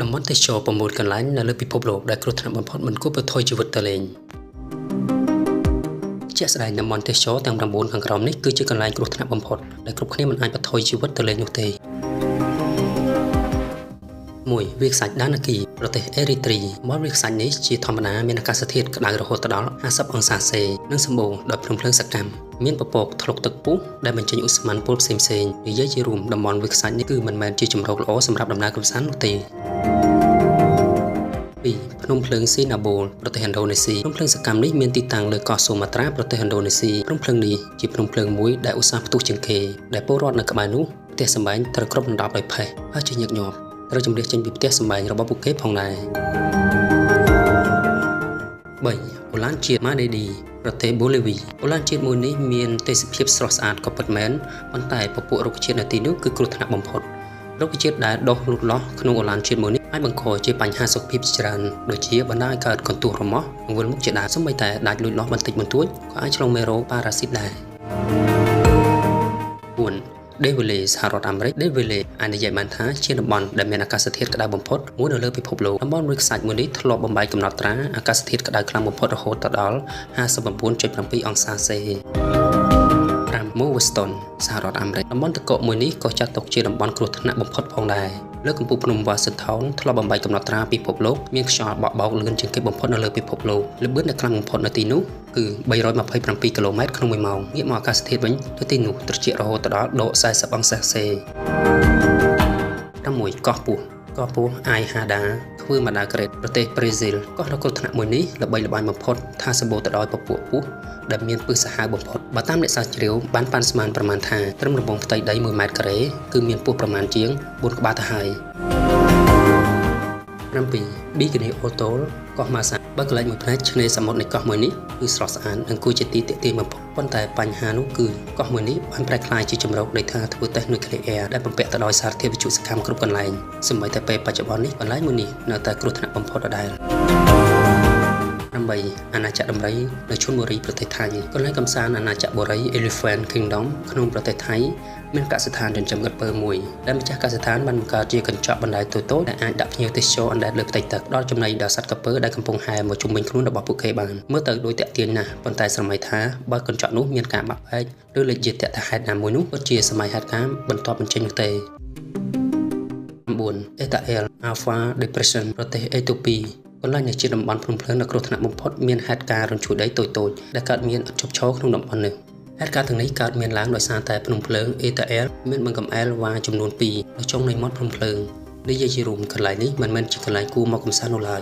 តំបន់ទេសចរ9កន្លែងនៅលើពិភពលោកដែលគ្រោះថ្នាក់បំផុតមិនគួរប្រថុយជីវិតទៅលេងជាក់ស្ដែងតំបន់ទេសចរទាំង9ខាងក្រោមនេះគឺជាកន្លែងគ្រោះថ្នាក់បំផុតដែលគ្រប់គ្នាមិនអាចប្រថុយជីវិតទៅលេងនោះទេ1វាលខ្សាច់ដាណាគីប្រទេសអេរីត្រីមកវាលខ្សាច់នេះជាធម្មតាមានអាកាសធាតុក្តៅរហូតដល់50អង្សាសេនិងសម្បូរដោយភ្លើងសកម្មមានពពកធ្លុកទឹកពុះដែលបញ្ចេញឧស្ម័នពុលផ្សេងៗនិយាយជារួមតំបន់វាលខ្សាច់នេះគឺមិនមែនជាជម្រកល្អសម្រាប់ដំណើរកម្សាន្តនោះទេ2ភ្នំភ្លើងស៊ីណាបូលប្រទេសឥណ្ឌូនេស៊ីភ្នំភ្លើងសកម្មនេះមានទីតាំងលើកោះសូម៉ាត្រាប្រទេសឥណ្ឌូនេស៊ីភ្នំភ្លើងនេះជាភ្នំភ្លើងមួយដែលឧស្សាហ៍ផ្ទុះជាងគេដែលពលរដ្ឋនៅក្បែរនោះផ្ទះសម្បែងត្រូវគ្របដណ្ដប់ដោយផេះហើយជាញឹកញាប់ត្រូវជម្លៀសចេញពីផ្ទះសម្បែងរបស់ពួកគេផងដែរ3អូឡានជាតិម៉ាដេឌីប្រទេសបូលីវីអូឡានជាតិមួយនេះមានទេសភាពស្រស់ស្អាតក៏ពិតមែនប៉ុន្តែពពួករុក្ខជាតិនៅទីនោះគឺគ្រោះថ្នាក់បំផុតរុក្ខជាតិដែលដុះលូតលាស់ក្នុងអូឡានជាតិមួយនេះអាចបង្កជាបញ្ហាសុខភាពជាច្រើនដូចជាបណ្ដាលឲ្យកើតកន្ទោះរមាស់និងវិលមុខជាដើមសូម្បីតែដាច់លូតលាស់បន្តិចបន្តួចក៏អាចឆ្លងមេរោគប៉ារ៉ាស៊ីតដែរ4ដេវីលេសហរដ្ឋអាមេរិកដេវីលេអាចនិយាយបានថាជាតំបន់ដែលមានអាកាសធាតុក្តៅបំផុតមួយនៅលើពិភពលោកតំបន់វាលខ្សាច់មួយនេះធ្លាប់បំបែកកំណត់ត្រាអាកាសធាតុក្តៅខ្លាំងបំផុតរហូតដល់ 59.7 អង្សាសេ5 Moveston សហរដ្ឋអាមេរិកតំបន់ទឹកកកមួយនេះក៏ចាត់ទុកជាតំបន់គ្រោះថ្នាក់បំផុតផងដែរលើកំពូលភ្នំ Washington ធ្លាប់បំបែកកំណត់ត្រាពិភពលោកមានខ្យល់បក់បោកលឿនជាងគេបំផុតនៅលើពិភពលោកល្បឿនដែលខ្លាំងបំផុតនៅទីនោះគឺ327គីឡូម៉ែត្រក្នុង1ម៉ោងងាកមកអាកាសធាតុវិញទៅទីនោះត្រជាក់រហូតដល់ដក40អង្សាសេ6កោះពស់កោះពស់អាយហាដាធ្វើម៉ាដាក្រេតប្រទេសប្រេស៊ីលកោះរកគ្រោះថ្នាក់មួយនេះល្បីល្បាញបំផុតថាសម្បូរទៅដោយពពួកពស់ដែលមានពឹសសាហាវបំផុតបើតាមអ្នកសាស្ត្រជ្រាវបានប៉ាន់ស្មានប្រមាណថាត្រឹមរង្វង់ផ្ទៃដី1ម៉ែត្រការ៉េគឺមានពស់ប្រមាណជាង4ក្បាលទៅហើយ7 Bikini Atoll កោះម៉ាសាបើកន្លែងមួយផ្នែកឆ្នេរសមុទ្រនៃកោះមួយនេះគឺស្រស់ស្អាតនិងគួរជាទីទាក់ទាញបំផុតប៉ុន្តែបញ្ហានោះគឺកោះមួយនេះបានប្រែក្លាយជាជម្រកនៃថាធ្វើតេស្តនុយក្លេអ៊ែរដែលបំពាក់ទៅដោយសារធាតុវិទ្យុសកម្មគ្រប់កន្លែងសម្បីតែពេលបច្ចុប្បន្ននេះកន្លែងមួយនេះនៅតែគ្រោះថ្នាក់បំផុតដដែល8អាណាចក្រដំរីនៅឈុនបុរីប្រទេសថៃកន្លែងកម្សាន្តអាណាចក្របុរី Elephant Kingdom ក្នុងប្រទេសថៃមានកសិដ្ឋានចិញ្ចឹមក្រពើមួយដែលម្ចាស់កសិដ្ឋានបានបង្កើតជាកញ្ចក់បណ្ដែតតូចៗដែលអាចដាក់ភ្ញៀវទេសចរអណ្ដែតលើផ្ទៃទឹកដល់ចំណីដល់សត្វក្រពើដែលកំពុងហែមកជុំវិញខ្លួនរបស់ពួកគេបានមើលទៅដូចតាក់ទាញណាស់ប៉ុន្តែស្រមៃថាបើកញ្ចក់នោះមានការបាក់បែកឬលេចជាតថហេតុណាមួយនោះពិតជាសម័យហេតុការណ៍បន្ទាប់បញ្ចេញនោះទេ9 Etael Alpha Depression ប្រទេសអេតូពីកន្លែងនេះជាតំបន់ភ្នំភ្លើងដ៏គ្រោះថ្នាក់បំផុតមានហេតុការណ៍រញ្ជួយដីតូចៗដែលកើតមានឥតឈប់ឈរក្នុងតំបន់នេះហេតុការណ៍ទាំងនេះកើតមានឡើងដោយសារតែភ្នំភ្លើងអេតាអែលមានបង្កំអែលវ៉ាចំនួន2នៅចុងនៃមាត់ភ្នំភ្លើងនិយាយជារួមកន្លែងនេះមិនមែនជាកន្លែងគួរមកកម្សាន្តនោះឡើយ